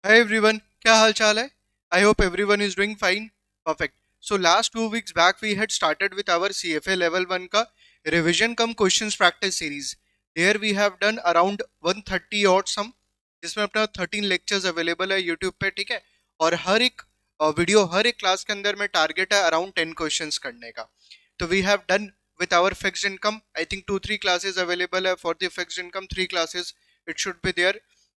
Hi everyone, क्या हाल चाल है? I hope everyone is doing fine. Perfect. So last 2 weeks back we had started with our CFA level 1 का revision cum questions practice series. There we have done around 130 odd sum जिसमें अपना 13 lectures available है YouTube पे, ठीक है? और हर एक video हर एक क्लास के अंदर में टारगेट है अराउंड 10 क्वेश्चंस करने का. तो we have done with our fixed income. I think 2-3 classes available है for the fixed income. 3 classes it should be there.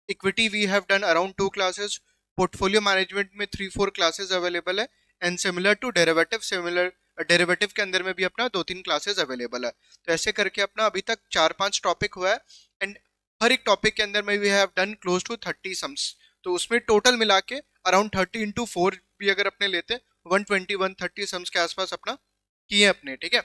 Equity we have done around 2 classes. Portfolio management में 3-4 classes available है. And similar to derivative, similar derivative के अंदर में भी अपना 2-3 classes available है. तो ऐसे करके अपना अभी तक 4-5 टॉपिक हुआ है. एंड हर एक टॉपिक के अंदर में we have done close to 30 sums. तो उसमें टोटल मिला के अराउंड 30 into 4 भी अगर अपने लेते 120-130 सम्स के आसपास अपना किए अपने, ठीक है.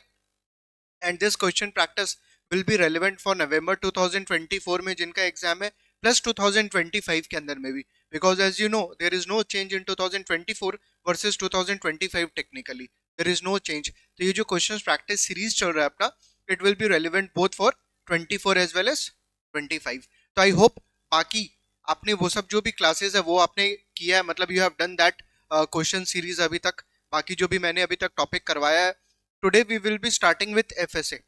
And this question practice will be relevant for नवंबर 2024 में जिनका एग्जाम है, प्लस 2025 के अंदर में भी, because as you know there is no change in 2024 versus 2025. Technically there is no change. तो ये जो क्वेश्चन प्रैक्टिस सीरीज चल रहा है अपना, it will be relevant both for 24 as well as 25. तो आई होप बाकी आपने वो सब जो भी क्लासेस है वो आपने किया है, मतलब you have done that question series अभी तक. बाकी जो भी मैंने अभी तक टॉपिक करवाया है, today we will be starting with FSA.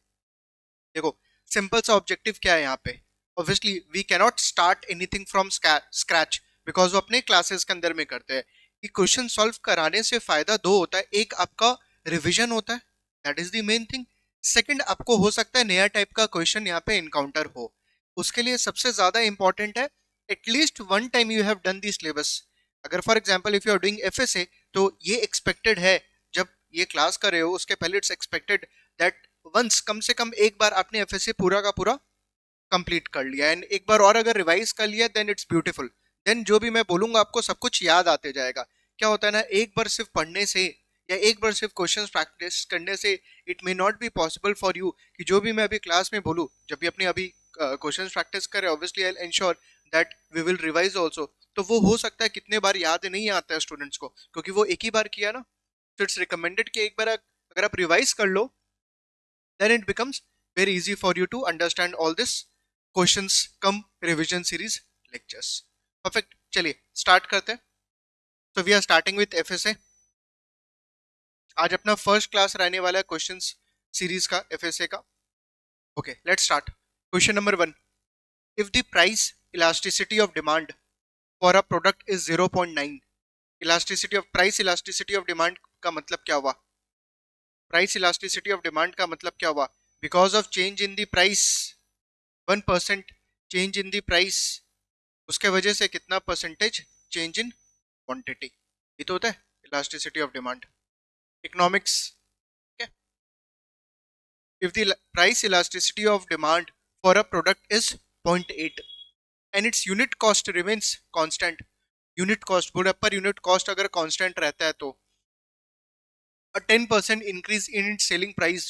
देखो, सिंपल सा ऑब्जेक्टिव क्या है यहाँ पे. Obviously we cannot start anything from scratch, because वो अपने क्लासेस के अंदर में करते हैं. ये क्वेश्चन सॉल्व कराने से फायदा दो होता है. एक आपका रिविजन होता है, that is the main thing. Second, आपको हो सकता है नया टाइप का क्वेश्चन यहाँ पे इनकाउंटर हो. उसके लिए सबसे ज्यादा इंपॉर्टेंट है at least one time you have done the syllabus. अगर for example if you are doing FSA, तो ये एक्सपेक्टेड है जब ये क्लास कर रहे हो उसके पहले इट्स एक्सपेक्टेड दैट वंस कम से कम एक बार आपने एफएसए पूरा का पूरा कंप्लीट कर लिया. एंड एक बार और अगर रिवाइज कर लिया देन इट्स ब्यूटीफुल. देन जो भी मैं बोलूंगा आपको सब कुछ याद आते जाएगा. क्या होता है ना, एक बार सिर्फ पढ़ने से या एक बार सिर्फ क्वेश्चन प्रैक्टिस करने से it may not be possible for you कि जो भी मैं अभी क्लास में बोलूँ, जब भी अपनी अभी क्वेश्चन प्रैक्टिस करें, obviously I ensure that we will revise also. तो वो हो सकता है कितने बार याद नहीं आता है स्टूडेंट्स को, क्योंकि वो एक ही बार किया ना. तो इट्स रिकमेंडेड कि एक बार अगर आप रिवाइज कर लो, then it becomes very easy for you to understand all this questions come revision series lectures. Perfect. चलिए स्टार्ट करते हैं. So we are starting with FSA. आज अपना फर्स्ट क्लास रहने वाला है क्वेश्चंस सीरीज का FSA का. Okay, let's start. Question number 1. If the price elasticity of demand for a product is 0.9. Elasticity of price elasticity of demand का मतलब क्या हुआ? प्राइस इलास्टिसिटी ऑफ डिमांड का मतलब क्या हुआ? Because of change in the price, 1% change in the price, उसके वजह से कितना परसेंटेज चेंज इन क्वांटिटी. ये तो होता है elasticity of demand, economics. If the price elasticity of demand for a product is 0.8 and its unit cost remains constant. Unit cost board पर unit cost अगर कांस्टेंट रहता है तो a 10% increase in its selling price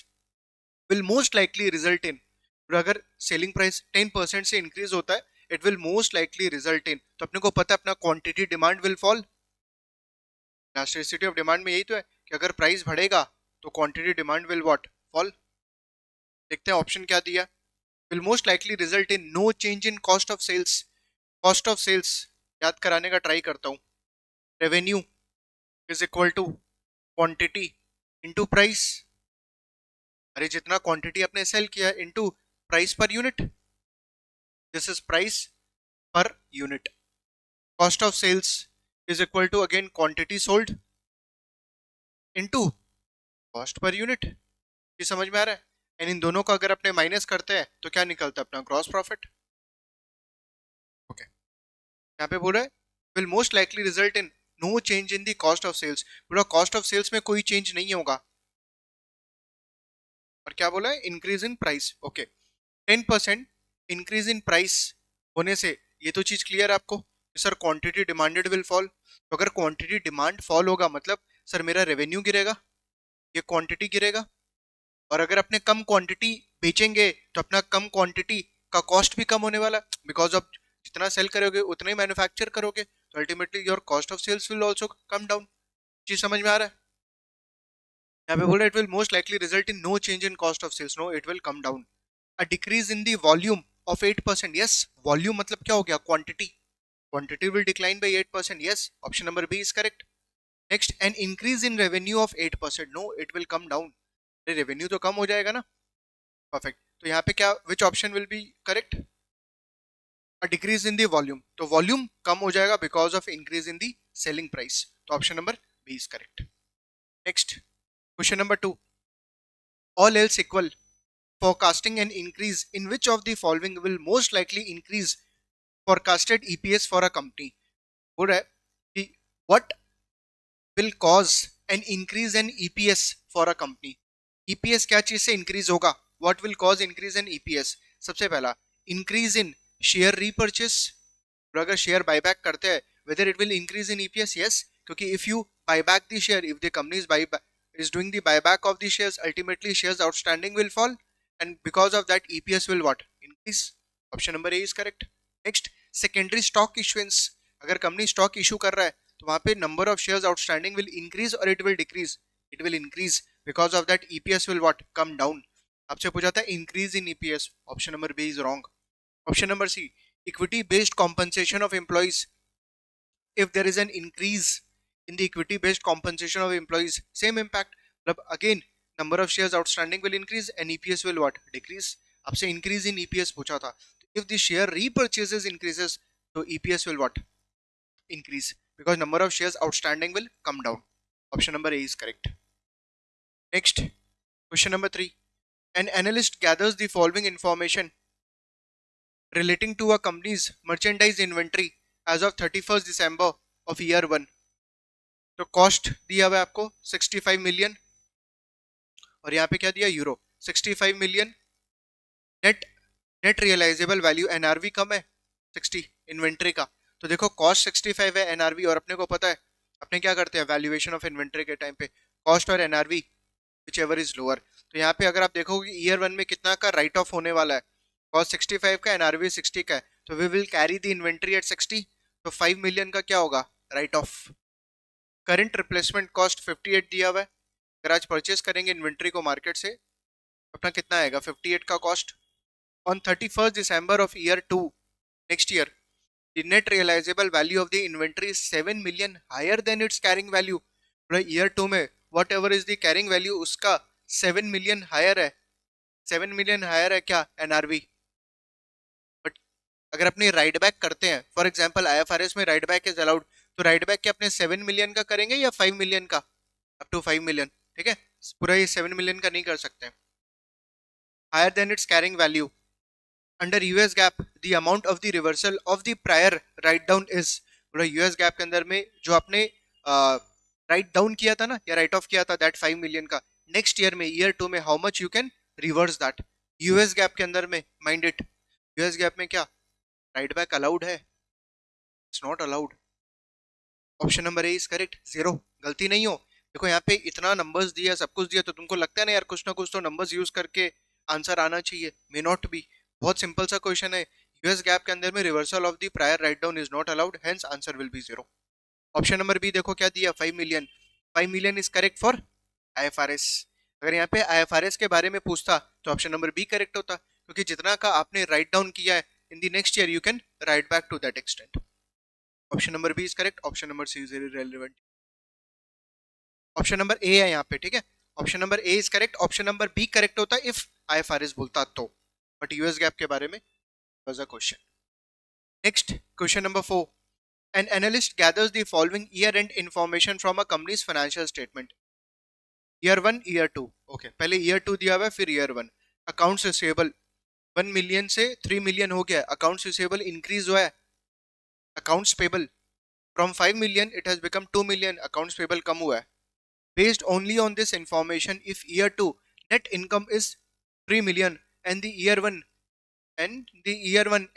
will most likely result in. और अगर selling price 10% से increase होता है, it will most likely result in. तो अपने को पता है अपना quantity demand will fall. Elasticity of demand में यही तो है कि अगर प्राइस बढ़ेगा तो quantity demand will what, fall. देखते हैं ऑप्शन क्या दिया. Will most likely result in no change in cost of sales. Cost of sales याद कराने का ट्राई करता हूँ. Revenue is equal to quantity into price. अरे जितना क्वांटिटी आपने सेल किया into price per unit. This is price per unit. Cost of sales is equal to again quantity sold into cost per unit. ये समझ में आ रहा है? And in दोनों का अगर अपने माइनस करते हैं तो क्या निकलता है? अपना ग्रॉस प्रॉफिट. ओके, यहाँ पे बोल रहा है will most likely result in no change in the cost of sales. पूरा कॉस्ट ऑफ सेल्स में कोई चेंज नहीं होगा. और क्या बोला है? Increase in price. Okay, 10% increase in price होने से ये तो चीज क्लियर है आपको sir, quantity demanded will fall. तो अगर क्वांटिटी डिमांड फॉल होगा मतलब सर मेरा रेवेन्यू गिरेगा, ये क्वांटिटी गिरेगा. और अगर अपने कम क्वांटिटी बेचेंगे तो अपना कम क्वांटिटी का कॉस्ट भी कम होने वाला, बिकॉज ऑफ जितना सेल करोगे उतना ही मैन्युफैक्चर करोगे, तो ultimately your cost of sales will also come down. चीज समझ में आ रहा है? यहाँ पे बोल रहा है it will most likely result in no change in cost of sales, no it will come down. A decrease in the volume of 8%. Yes, volume मतलब क्या हो गया? Quantity. quantity will decline by 8%. Yes, option number B is correct. Next, an increase in revenue of 8%. No, it will come down. Revenue तो कम हो जाएगा ना. Perfect. तो यहाँ पे क्या, which option will be correct? A decrease in the volume. तो volume कम हो जाएगा because of increase in the selling price. तो option number B is correct. Next, question number 2. All else equal, forecasting an increase in which of the following will most likely increase forecasted EPS for a company? Good है कि what will cause an increase in EPS for a company? EPS क्या चीज से increase होगा? What will cause increase in EPS? सबसे पहला increase in share repurchase. और अगर शेयर बायबैक करते हैं, whether it will increase in EPS? Yes, क्योंकि if you buy back the share, if the company is doing the buyback of the shares, ultimately shares outstanding will fall, and because of that EPS will what? Increase. Option number A is correct. Next, secondary stock issuance. अगर company stock issue कर रहा है तो वहां पे number of shares outstanding will increase और it will decrease? It will increase. Because of that EPS will what? Come down. आपसे पूछा था increase in EPS. Option number B is wrong. Option number C, equity based compensation of employees. If there is an increase in the equity based compensation of employees, same impact. मतलब again number of shares outstanding will increase and EPS will what? Decrease. आपसे increase in EPS पूछा था. If the share repurchases increases, so EPS will what? Increase, because number of shares outstanding will come down. Option number A is correct. Next, question number 3. An analyst gathers the following information relating to a company's merchandise inventory as of 31st December of year 1. तो cost दिया हुआ है आपको 65 million और यहाँ पे क्या दिया? Euro 65 million. Net net realisable value NRV कम है 60 इन्वेंट्री का. तो देखो कॉस्ट 65 है एनआरवी, और अपने को पता है अपने क्या करते हैं वैल्यूएशन ऑफ इन्वेंट्री के टाइम पे कॉस्ट और NRV which ever is lower. तो यहाँ पे अगर आप देखोगे ईयर 1 में कितना का राइट ऑफ होने वाला है, कॉस्ट 65 का, एनआरवी 60 का है, तो we will carry the inventory at 60. तो 5 मिलियन का क्या होगा? Write off. Current replacement cost 58 दिया हुआ है. अगर आज परचेस करेंगे इन्वेंट्री को मार्केट से, अपना कितना आएगा? 58 का cost. On 31st December of year 2 next year, the net realizable value of the inventory is 7 million higher than its carrying value. Year 2 में what ever is the carrying value उसका 7 million higher है. 7 million higher है क्या? NRV. But अगर अपने right back करते हैं, for example IFRS में राइट बैक इज अलाउड, तो राइट बैक क्या अपने 7 मिलियन का करेंगे या 5 मिलियन का? Up to 5 million. ठीक है, पूरा ये 7 मिलियन का नहीं कर सकते. Higher than its carrying value. Under US GAAP the amount of the reversal of the prior write down is. पूरा यूएस गैप के अंदर में जो आपने राइट डाउन किया था ना या राइट ऑफ किया था दैट 5 मिलियन का, नेक्स्ट ईयर में ईयर 2 में how much you can reverse that. US GAAP के अंदर में माइंड इट, यूएस गैप में क्या राइट बैक अलाउड है? It's not allowed. Option number A is correct. Zero, गलती नहीं हो. देखो यहाँ पे इतना नंबर्स दिया, सब कुछ दिया, तो तुमको लगता है ना यार कुछ ना कुछ तो नंबर्स यूज करके आंसर आना चाहिए. May not be. बहुत सिंपल सा क्वेश्चन है. यूएस गैप के अंदर में reversal of the prior write down is not allowed, hence answer will be zero. Option number B देखो क्या दिया? 5 million. 5 million is correct for IFRS. अगर यहाँ पे आईएफआरएस के बारे में पूछता तो ऑप्शन नंबर बी करेक्ट होता, क्योंकि जितना का आपने राइट डाउन किया है in the next year you can write back to that extent. Option number B is correct. Option number C is irrelevant. Option number A है यहाँ पे. ठीक है, option number A is correct. Option number B correct होता if IFRS बोलता तो, but US GAAP के बारे में was a question. Next, question number 4. An analyst gathers the following year end information from a companies financial statement. Year 1, year 2. Okay, पहले year 2 दिया हुआ है, फिर ईयर 1. अकाउंट्स रिसीवेबल 1 मिलियन से 3 मिलियन हो गया. अकाउंट्स रिसीवेबल इंक्रीज हुआ है. Accounts payable from 5 million it has become 2 million. Accounts payable कम हुआ है. Based only on this information, if year 2 net income is 3 million and the year 1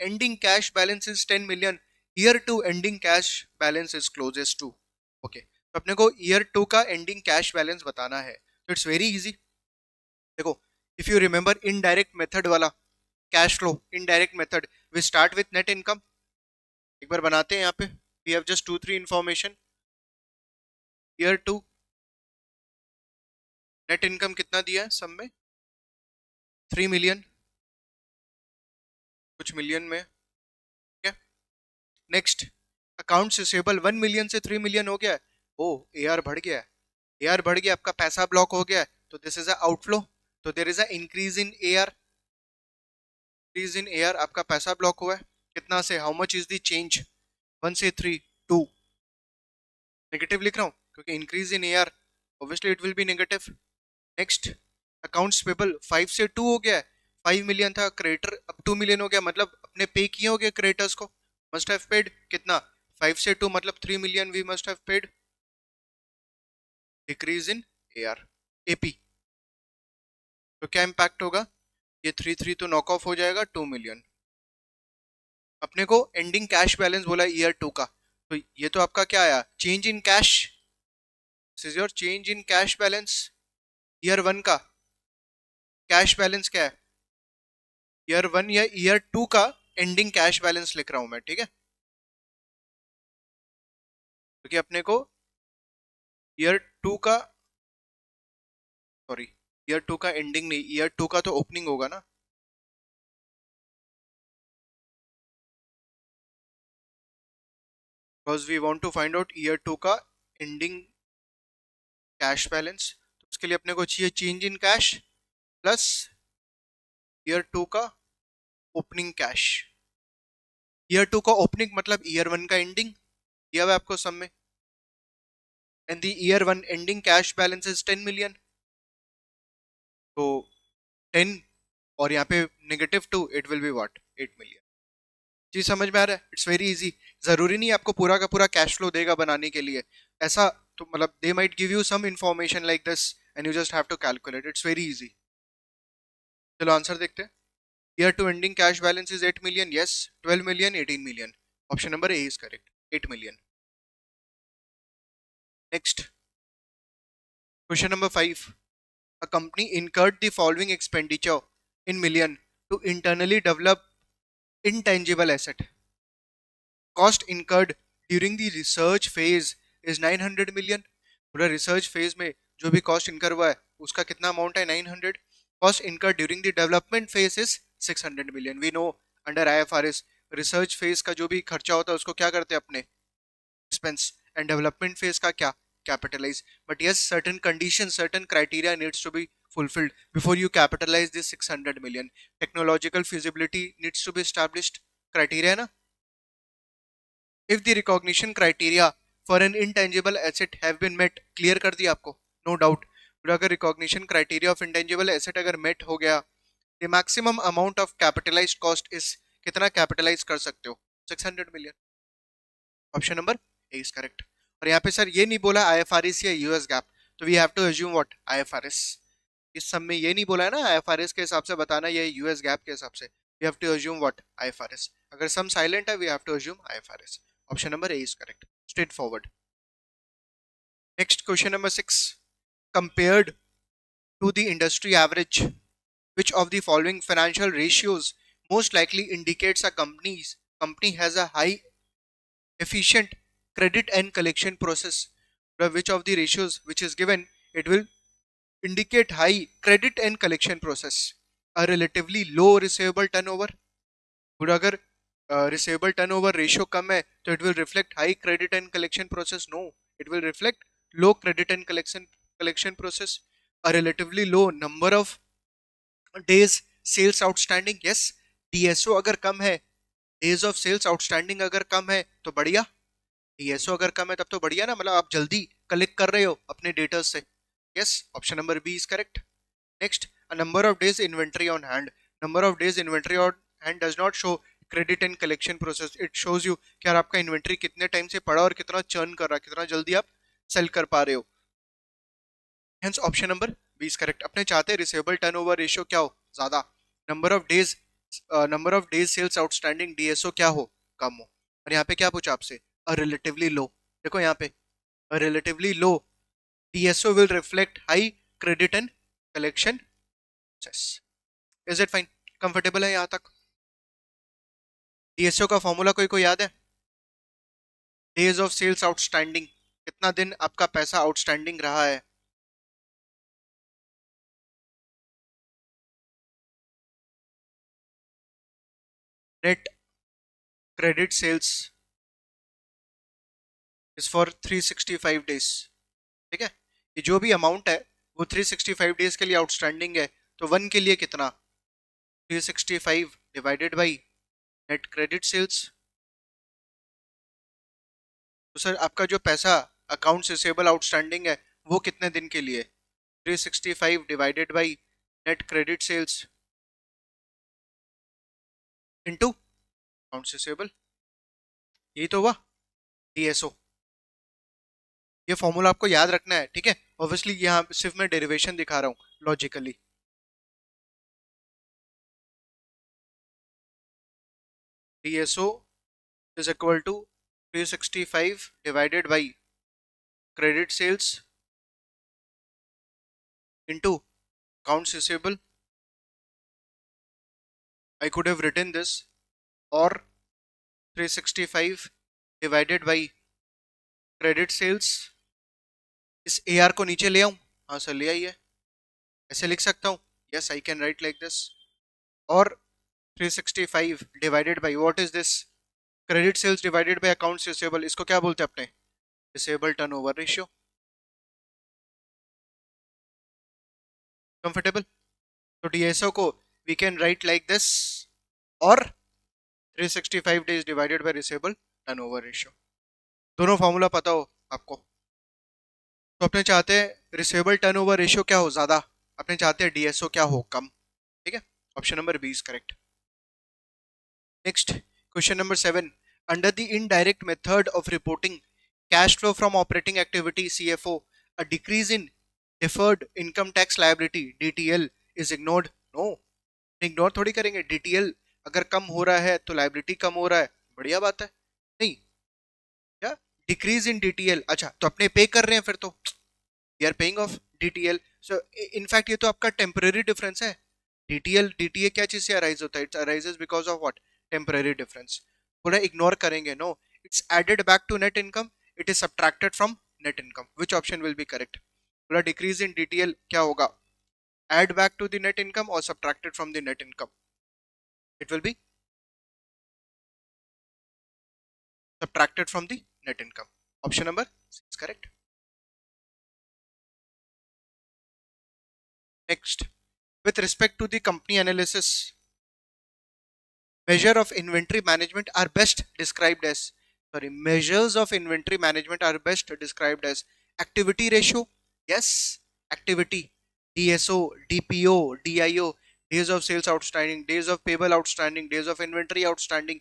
ending cash balance is 10 million, year 2 ending cash balance is closest to. Okay, तो अपने को year 2 का ending cash balance बताना है. तो it's very easy. देखो, if you remember indirect method वाला cash flow, indirect method, we start with net income. एक बार बनाते हैं यहाँ पे. We have just 2-3 information. year 2 net income कितना दिया है सब में? 3 मिलियन, कुछ मिलियन में. ठीक है, नेक्स्ट अकाउंट्स रिसेबल 1 मिलियन से 3 मिलियन हो गया है, ओ एआर बढ़ गया है, एआर बढ़ गया, आपका पैसा ब्लॉक हो गया है, तो दिस इज अ आउटफ्लो, तो there is a increase in AR, increase in AR, आपका पैसा ब्लॉक हुआ है, कितना से, how much is the change, 1 से 3, 2, नेगेटिव लिख रहा हूँ क्योंकि increase in AR obviously it will be negative. Next, accounts payable 5 से 2 हो गया है, 5 मिलियन था, क्रेडिटर अब 2 मिलियन हो गया, मतलब अपने पे किए हो गए क्रेडिटर्स को, मस्ट हैव पेड कितना, 5 से 2 मतलब 3 million we must have paid, decrease in AR, AP, तो क्या इम्पैक्ट होगा, ये 3 3 तो नॉक ऑफ हो जाएगा, 2 मिलियन। अपने को एंडिंग कैश बैलेंस बोला ईयर 2 का, तो ये तो आपका क्या आया, change in cash, this is your change in cash balance, year 1 का कैश बैलेंस क्या है, ईयर 1 या ईयर 2 का एंडिंग कैश बैलेंस लिख रहा हूं मैं, ठीक है, क्योंकि अपने को ईयर 2 का, सॉरी, ईयर 2 का एंडिंग नहीं, ईयर 2 का तो ओपनिंग होगा ना, because we want to find out year 2 का एंडिंग कैश बैलेंस, तो उसके लिए अपने को चाहिए change in cash plus year 2 का ओपनिंग कैश, ईयर 2 का ओपनिंग मतलब ईयर 1 का एंडिंग, दिया हुआ है आपको सब में, and the year 1 ending cash balance is 10 million, तो 10 और यहाँ पे -2, it will be what, 8 million. जी समझ में आ रहा है, इट्स वेरी इजी, जरूरी नहीं आपको पूरा का पूरा कैश फ्लो देगा बनाने के लिए, ऐसा तो मतलब they might give you some information like this and you just have to calculate, it's very easy. चलो आंसर देखते हैं, year 2 ending cash balance is 8 million, yes, 12 million, 18 million, option number A is correct, 8 million. Next, question number 5, a company incurred the following expenditure in million to internally develop intangible asset, cost incurred during the research phase is 900 million, पूरा research phase में जो भी cost incur हुआ है उसका कितना amount है, 900, cost incur during the development phase is 600 million, we know under IFRS research phase का जो भी खर्चा होता है उसको क्या करते हैं अपने expense, and development phase का क्या, capitalize, but yes certain conditions, certain criteria needs to be fulfilled before you capitalize this 600 million, technological feasibility needs to be established, criteria है ना, if the recognition criteria for an intangible asset have been met, clear कर दिया आपको, no doubt, फिर अगर recognition criteria of intangible asset अगर met हो गया, the maximum amount of capitalized cost is, कितना capitalize कर सकते हो, 600 million, option number A is correct. और यहाँ पे सर ये नहीं बोला आईएफआरएस या यूएस गैप, तो we have to assume what, IFRS, इस सब में ये नहीं बोला है ना आईएफआरएस के हिसाब से बताना, ये यूएस गैप के हिसाब से, we have to assume what, IFRS, अगर सम साइलेंट है we have to assume IFRS, option number A is correct, straightforward. Next question number 6, compared to the industry average which of the following financial ratios most likely indicates a company has a high efficient credit and collection process, which of the ratios which is given, it will indicate high credit and collection process, a relatively low receivable turnover, और अगर receivable turnover ratio कम है तो it will reflect high credit and collection process, no, it will reflect low credit and collection process, a relatively low number of days sales outstanding, yes, DSO अगर कम है, days of sales outstanding अगर कम है तो बढ़िया, DSO अगर कम है तब तो बढ़िया ना, मतलब आप जल्दी कलेक्ट कर रहे हो अपने डेटर्स से, yes, option number B is correct. Next, a number of days inventory on hand, number of days inventory on hand does not show credit and collection process, it shows you कि यार आपका inventory कितने time से पड़ा और कितना churn कर रहा है, कितना जल्दी आप सेल कर पा रहे हो, hence option number B is correct. अपने चाहते हैं रिसेबल टर्नओवर रेशियो क्या हो, ज्यादा, number of days, number of days sales outstanding DSO क्या हो, कम हो, और यहाँ पे क्या पूछा आपसे, अ रिलेटिवली लो, देखो यहाँ पे a relatively low DSO will reflect high credit and collection success, is it fine, comfortable है यहाँ तक, डीएसओ का फॉर्मूला कोई को याद है, डेज ऑफ सेल्स आउटस्टैंडिंग, कितना दिन आपका पैसा आउटस्टैंडिंग रहा है, net credit sales is for 365 days. ठीक है, ये जो भी अमाउंट है वो 365 डेज के लिए आउटस्टैंडिंग है। तो वन के लिए कितना, 365 divided by net credit sales. तो सर आपका जो पैसा अकाउंट रिसेबल आउटस्टैंडिंग है वो कितने दिन के लिए, 365 divided by net credit sales into account receivable, यही तो हुआ डीएसओ। ये फॉर्मूला आपको याद रखना है, ठीक है। ऑब्वियसली यहाँ सिर्फ मैं डेरिवेशन दिखा रहा हूँ logically. DSO is equal to 365 divided by credit sales into accounts receivable. I could have written this, or 365 divided by credit sales। इस AR को नीचे ले आऊं, हाँ सर ले आइए, ऐसे लिख सकता हूँ, yes I can write like this. और 365 divided by what is this, credit sales divided by accounts receivable, इसको क्या बोलते हैं अपने, रिसेबल टर्नओवर रेशियो। कंफर्टेबल? तो डीएसओ को we can write like this, और 365 days divided by receivable turnover ratio. दोनों फॉर्मूला पता हो आपको, तो अपने चाहते हैं रिसेबल टर्नओवर रेशियो क्या हो ज्यादा, अपने चाहते हैं डीएसओ क्या हो कम। ठीक है, option number B is correct. Next, question number 7, under the indirect method of reporting cash flow from operating activity CFO, a decrease in deferred income tax liability DTL is ignored. No, ignore थोड़ी करेंगे, DTL अगर कम हो रहा है तो liability कम हो रहा है, बढ़िया बात है। नहीं, क्या डिक्रीज इन डीटीएल, अच्छा तो अपने पे कर रहे हैं फिर तो you are paying off DTL। so in fact ये तो आपका टेम्पररी डिफरेंस है। DTL DTA क्या चीज से अराइज होता है, it's arises because of what, temporary difference. पूरा इग्नोर करेंगे, no, it's added back to net income, it is subtracted from net income, which option will be correct. पूरा decrease in DTL क्या होगा, add back to the net income और subtracted from the net income, it will be subtracted from the net income, option number is correct. Next, with respect to the company analysis, measure of inventory management are best described as, sorry, measures of inventory management are best described as activity ratio, yes, activity, DSO, DPO, DIO, days of sales outstanding, days of payable outstanding, days of inventory outstanding,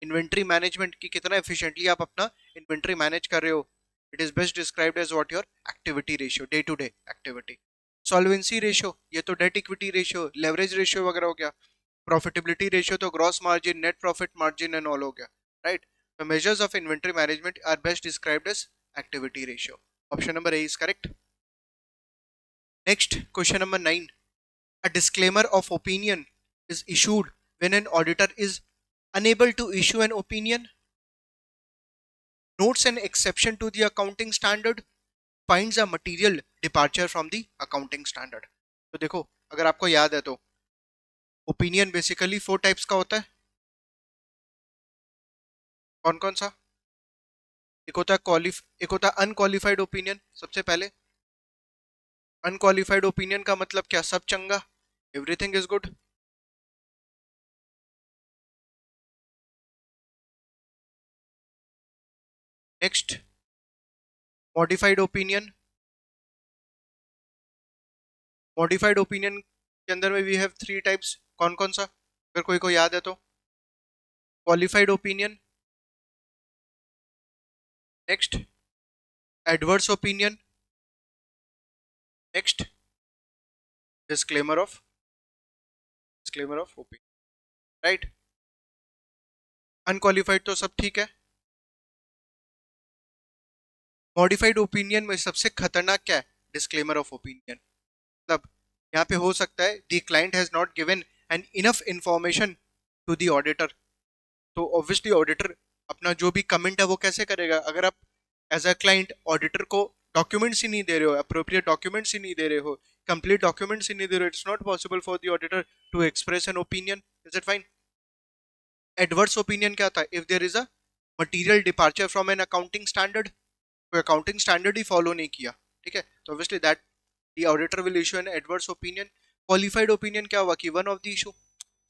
inventory management की कितना efficiently आप अपना inventory manage कर रहे हो, it is best described as what your activity ratio, day to day activity. Solvency ratio ये तो debt equity ratio, leverage ratio वगैरह हो गया। प्रॉफिटेबिलिटी रेशियो तो gross margin, net profit margin and all हो गया, right. The measures of inventory management are best described as activity ratio, option number A is correct. Next, question number 9, a disclaimer of opinion is issued when an auditor is unable to issue an opinion, notes an exception to the accounting standard, finds a material departure from the accounting standard। तो देखो अगर आपको याद है तो opinion basically 4 types का होता है, कौन कौन सा, एक होता है एक होता है अनक्वालिफाइड ओपिनियन। सबसे पहले अनक्वालिफाइड ओपिनियन का मतलब क्या, सब चंगा, everything is good. Next, modified opinion. Modified opinion के अंदर में वी हैव 3 टाइप्स, कौन कौन सा, अगर कोई को याद है तो, qualified opinion, next adverse opinion, next disclaimer of opinion, right. Unqualified तो सब ठीक है, मॉडिफाइड ओपिनियन में सबसे खतरनाक क्या है, डिस्क्लेमर ऑफ ओपिनियन। मतलब यहाँ पे हो सकता है the client has not given an enough information to the auditor, तो ऑब्वियसली ऑडिटर अपना जो भी कमेंट है वो कैसे करेगा, अगर आप एज अ क्लाइंट ऑडिटर को डॉक्यूमेंट्स ही नहीं दे रहे हो, अप्रोप्रिएट डॉक्यूमेंट्स ही नहीं दे रहे हो, कंप्लीट डॉक्यूमेंट्स ही नहीं दे रहे हो, it's not possible for the auditor to express an opinion, is it fine. Adverse opinion क्या था, if there is a material departure from an accounting standard, कोई अकाउंटिंग स्टैंडर्ड ही फॉलो नहीं किया, ठीक है, तो obviously that the auditor will issue an adverse opinion. Qualified opinion क्या हुआ कि वन ऑफ द इशू,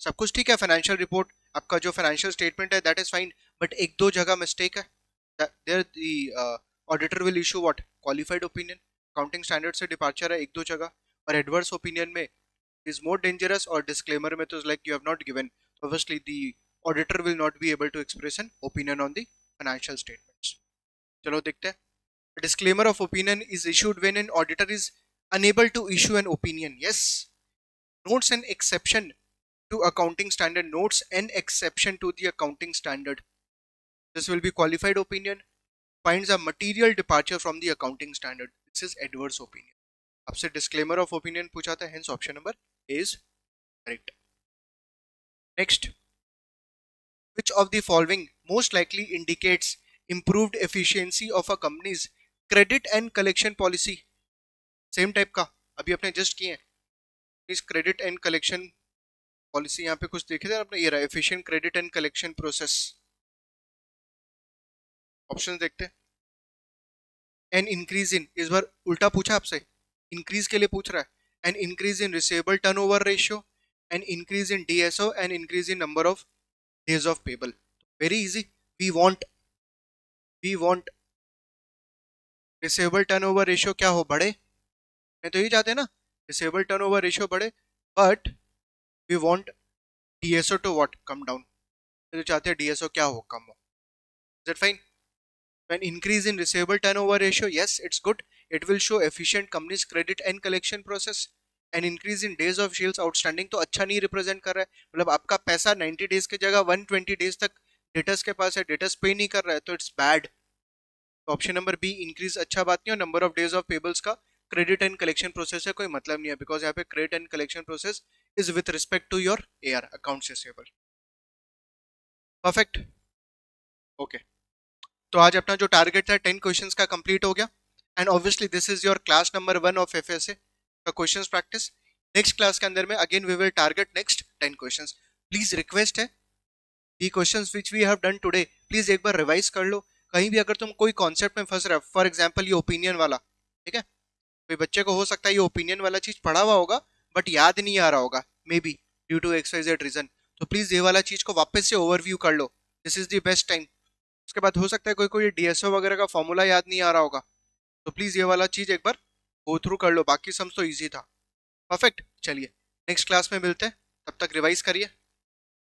सब कुछ ठीक है, फाइनेंशियल रिपोर्ट आपका जो फाइनेंशियल स्टेटमेंट है दैट इज फाइन, बट एक दो जगह मिस्टेक है, there the auditor will issue what qualified opinion. Accounting standard से डिपार्चर है एक दो जगह, और एडवर्स ओपिनियन में इज मोर डेंजरस, और डिस्क्लेमर में तो like you have not given, obviously the auditor will not be able to express an opinion on the financial statements. चलो देखते हैं। A disclaimer of opinion is issued when an auditor is unable to issue an opinion. Yes, notes an exception to accounting standard. Notes an exception to the accounting standard. This will be qualified opinion. Finds a material departure from the accounting standard. This is adverse opinion. आपसे disclaimer of opinion पूछा था, hence option number A is correct. Next, which of the following most likely indicates improved efficiency of a company's credit and collection policy? Same type का अभी अपने just किए हैं, इस credit and collection policy यहाँ पे कुछ देखे थे आपने, ये रहा efficient credit and collection process. Option देखते हैं। एन इंक्रीज इन, इस बार उल्टा पूछा आपसे, इंक्रीज के लिए पूछ रहा है। An increase in receivable turnover ratio, an increase in DSO, an increase in number of days of payable. Very easy, we want receivable turnover ratio क्या हो, बढ़े, मैं तो यही चाहते हैं ना, रिसीवेबल टर्नओवर रेशियो बढ़े, but we want DSO to what come down, तो चाहते हैं डीएसओ क्या हो, कम हो। Is it fine? When increase in receivable turnover ratio, yes, it's good. It will show efficient company's credit and collection process. An increase in days of sales outstanding तो अच्छा नहीं रिप्रेजेंट कर रहा है, मतलब आपका पैसा 90 डेज की जगह 120 डेज तक डेटर्स के पास है, डेटर्स पे नहीं कर रहा है, तो it's bad. Option number B increase अच्छा बात नहीं, और number of days of payables का क्रेडिट एंड कलेक्शन प्रोसेस से कोई मतलब नहीं है, बिकॉज यहाँ पे credit and collection process is with respect to your AR accounts receivable. Perfect, okay. तो आज अपना जो टारगेट था 10 क्वेश्चंस का कंप्लीट हो गया, and obviously this is your class number 1 of FSA का क्वेश्चंस प्रैक्टिस। नेक्स्ट क्लास के अंदर में again we will target next 10 questions. Please request है, the questions which we have done today please एक बार रिवाइज कर लो। कहीं भी अगर तुम कोई कॉन्सेप्ट में फंस रहे हो, फॉर एग्जांपल ये ओपिनियन वाला, ठीक है, कोई बच्चे को हो सकता है ये ओपिनियन वाला चीज पढ़ा हुआ होगा बट याद नहीं आ रहा होगा, maybe due to XYZ reason, तो प्लीज ये वाला चीज को वापस से ओवरव्यू कर लो, this is the best time. उसके बाद हो सकता है कोई कोई डीएसओ वगैरह का फॉर्मूला याद नहीं आ रहा होगा, तो प्लीज ये वाला चीज एक बार गो थ्रू कर लो, बाकी सम तो इजी था। परफेक्ट, चलिए नेक्स्ट क्लास में मिलते हैं, तब तक रिवाइज करिए।